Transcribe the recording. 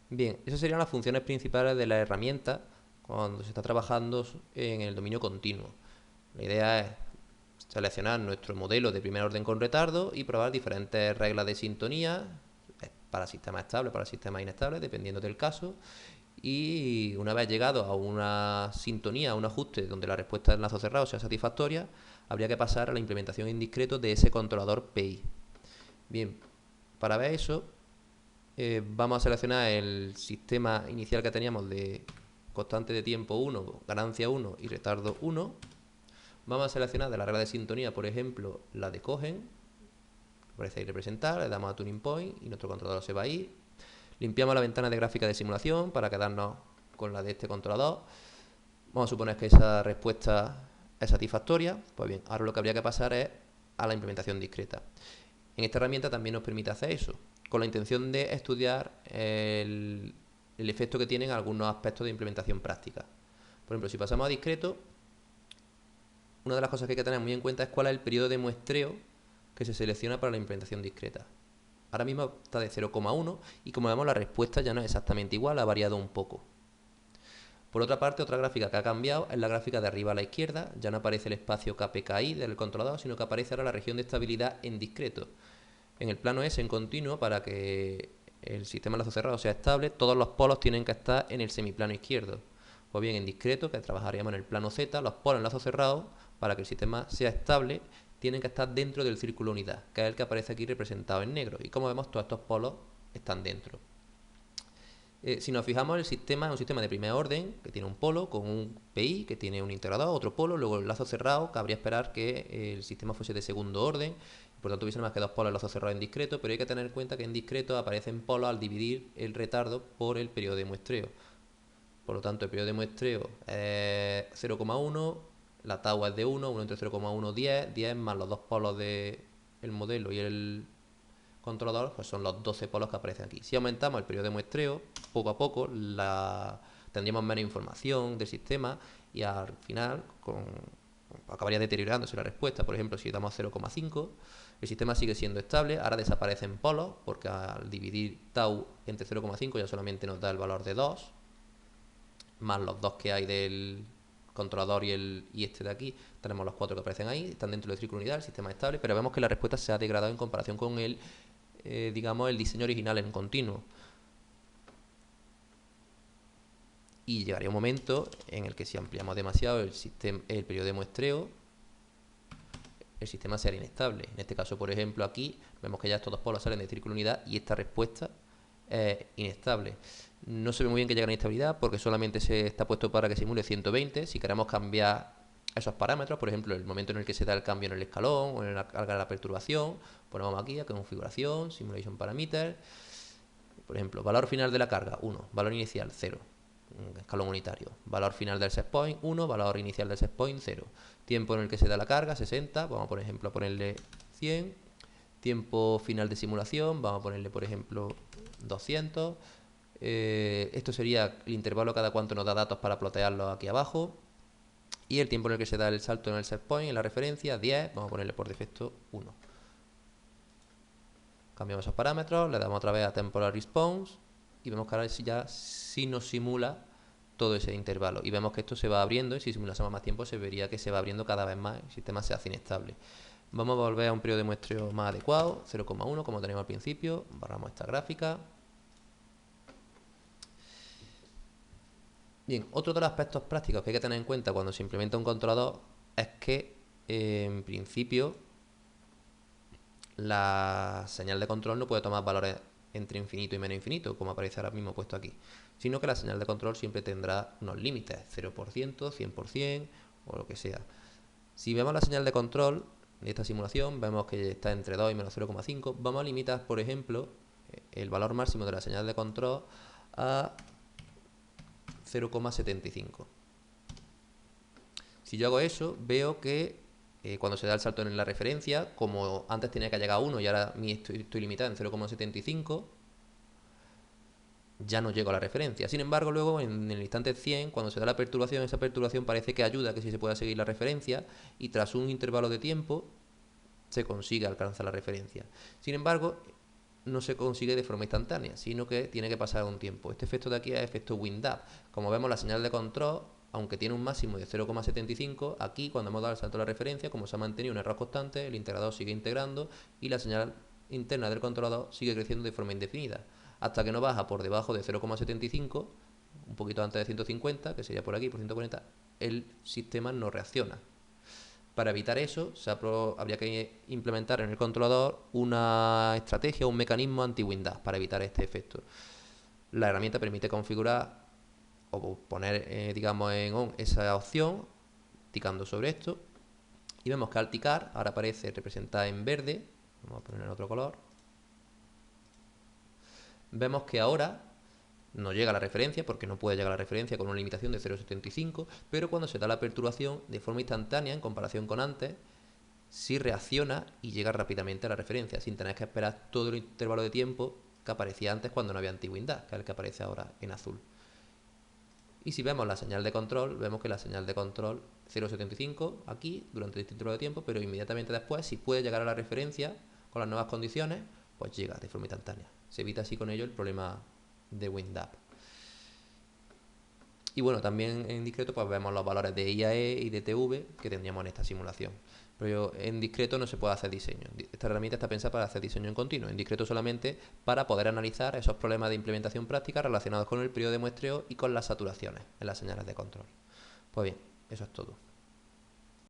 Bien, esas serían las funciones principales de la herramienta cuando se está trabajando en el dominio continuo. La idea es seleccionar nuestro modelo de primer orden con retardo y probar diferentes reglas de sintonía para sistemas estables, para sistemas inestables, dependiendo del caso. Y una vez llegado a una sintonía, a un ajuste donde la respuesta del enlazo cerrado sea satisfactoria, habría que pasar a la implementación en discreto de ese controlador PI. Bien, para ver eso, vamos a seleccionar el sistema inicial que teníamos de constante de tiempo 1, ganancia 1 y retardo 1. Vamos a seleccionar de la regla de sintonía, por ejemplo, la de Cohen, aparece ahí representar, le damos a Tuning Point y nuestro controlador se va a ir. Limpiamos la ventana de gráfica de simulación para quedarnos con la de este controlador. Vamos a suponer que esa respuesta es satisfactoria. Pues bien, ahora lo que habría que pasar es a la implementación discreta. En esta herramienta también nos permite hacer eso, con la intención de estudiar el efecto que tienen algunos aspectos de implementación práctica. Por ejemplo, si pasamos a discreto, una de las cosas que hay que tener muy en cuenta es cuál es el periodo de muestreo que se selecciona para la implementación discreta. Ahora mismo está de 0,1 y como vemos la respuesta ya no es exactamente igual, ha variado un poco. Por otra parte, otra gráfica que ha cambiado es la gráfica de arriba a la izquierda. Ya no aparece el espacio KPKI del controlador, sino que aparece ahora la región de estabilidad en discreto. En el plano S en continuo, para que el sistema de lazo cerrado sea estable, todos los polos tienen que estar en el semiplano izquierdo. O bien en discreto, que trabajaríamos en el plano Z, los polos en lazo cerrado, para que el sistema sea estable, tienen que estar dentro del círculo unidad, que es el que aparece aquí representado en negro. Y como vemos, todos estos polos están dentro. Si nos fijamos, el sistema es un sistema de primer orden que tiene un polo con un PI, que tiene un integrador, otro polo, luego el lazo cerrado. Cabría esperar que el sistema fuese de segundo orden, por tanto hubiese más que dos polos, el lazo cerrado en discreto, pero hay que tener en cuenta que en discreto aparecen polos al dividir el retardo por el periodo de muestreo. Por lo tanto, el periodo de muestreo es 0,1, la tau es de 1 entre 0,1 10, 10 más los dos polos del modelo y el controlador, pues son los 12 polos que aparecen aquí. Si aumentamos el periodo de muestreo, poco a poco tendríamos menos información del sistema y al final acabaría deteriorándose la respuesta. Por ejemplo, si damos 0,5, el sistema sigue siendo estable, ahora desaparecen polos, porque al dividir tau entre 0,5 ya solamente nos da el valor de 2, más los dos que hay del controlador y este de aquí, tenemos los 4 que aparecen ahí, están dentro del círculo unidad, el sistema es estable, pero vemos que la respuesta se ha degradado en comparación con digamos, el diseño original en continuo. Y llegaría un momento en el que si ampliamos demasiado el periodo de muestreo, el sistema sería inestable. En este caso, por ejemplo, aquí vemos que ya estos dos polos salen del círculo unidad y esta respuesta es inestable. No se ve muy bien que llegue a la inestabilidad porque solamente se está puesto para que simule 120. Si queremos cambiar esos parámetros, por ejemplo, el momento en el que se da el cambio en el escalón o en la carga de la perturbación, ponemos aquí a configuración, simulation parameter. Por ejemplo, valor final de la carga 1, valor inicial 0, escalón unitario. Valor final del set point 1, valor inicial del set point 0. Tiempo en el que se da la carga 60, vamos por ejemplo a ponerle 100. Tiempo final de simulación, vamos a ponerle por ejemplo 200. Esto sería el intervalo cada cuánto nos da datos para plotearlo aquí abajo. Y el tiempo en el que se da el salto en el set point, en la referencia, 10, vamos a ponerle por defecto 1. Cambiamos esos parámetros, le damos otra vez a temporal response y vemos que ahora ya sí nos simula todo ese intervalo. Y vemos que esto se va abriendo y si simulásemos más tiempo se vería que se va abriendo cada vez más, el sistema se hace inestable. Vamos a volver a un periodo de muestreo más adecuado, 0,1 como teníamos al principio, borramos esta gráfica. Bien, otro de los aspectos prácticos que hay que tener en cuenta cuando se implementa un controlador es que en principio la señal de control no puede tomar valores entre infinito y menos infinito, como aparece ahora mismo puesto aquí, sino que la señal de control siempre tendrá unos límites, 0%, 100% o lo que sea. Si vemos la señal de control de esta simulación, vemos que está entre 2 y menos 0,5. Vamos a limitar, por ejemplo, el valor máximo de la señal de control a 0,75. Si yo hago eso, veo que cuando se da el salto en la referencia, como antes tenía que llegar a 1 y ahora estoy limitado en 0,75, ya no llego a la referencia. Sin embargo, luego en el instante 100, cuando se da la perturbación, esa perturbación parece que ayuda a que sí se pueda seguir la referencia y tras un intervalo de tiempo se consigue alcanzar la referencia. Sin embargo, no se consigue de forma instantánea, sino que tiene que pasar un tiempo. Este efecto de aquí es efecto wind-up. Como vemos, la señal de control, aunque tiene un máximo de 0,75, aquí cuando hemos dado el salto a la referencia, como se ha mantenido un error constante, el integrador sigue integrando y la señal interna del controlador sigue creciendo de forma indefinida, hasta que no baja por debajo de 0,75, un poquito antes de 150, que sería por aquí, por 140, el sistema no reacciona. Para evitar eso, habría que implementar en el controlador una estrategia, un mecanismo anti-WinDAP para evitar este efecto. La herramienta permite configurar o poner, digamos, en on esa opción, ticando sobre esto. Y vemos que al ticar, ahora aparece representada en verde. Vamos a poner en otro color. Vemos que ahora no llega a la referencia, porque no puede llegar a la referencia con una limitación de 0,75, pero cuando se da la perturbación de forma instantánea, en comparación con antes, sí reacciona y llega rápidamente a la referencia, sin tener que esperar todo el intervalo de tiempo que aparecía antes cuando no había antigüedad, que es el que aparece ahora en azul. Y si vemos la señal de control, vemos que la señal de control 0,75 aquí durante este intervalo de tiempo, pero inmediatamente después, si puede llegar a la referencia con las nuevas condiciones, pues llega de forma instantánea. Se evita así con ello el problema de wind-up. Y bueno, también en discreto pues vemos los valores de IAE y de TV que tendríamos en esta simulación. Pero en discreto no se puede hacer diseño. Esta herramienta está pensada para hacer diseño en continuo. En discreto solamente para poder analizar esos problemas de implementación práctica relacionados con el periodo de muestreo y con las saturaciones en las señales de control. Pues bien, eso es todo.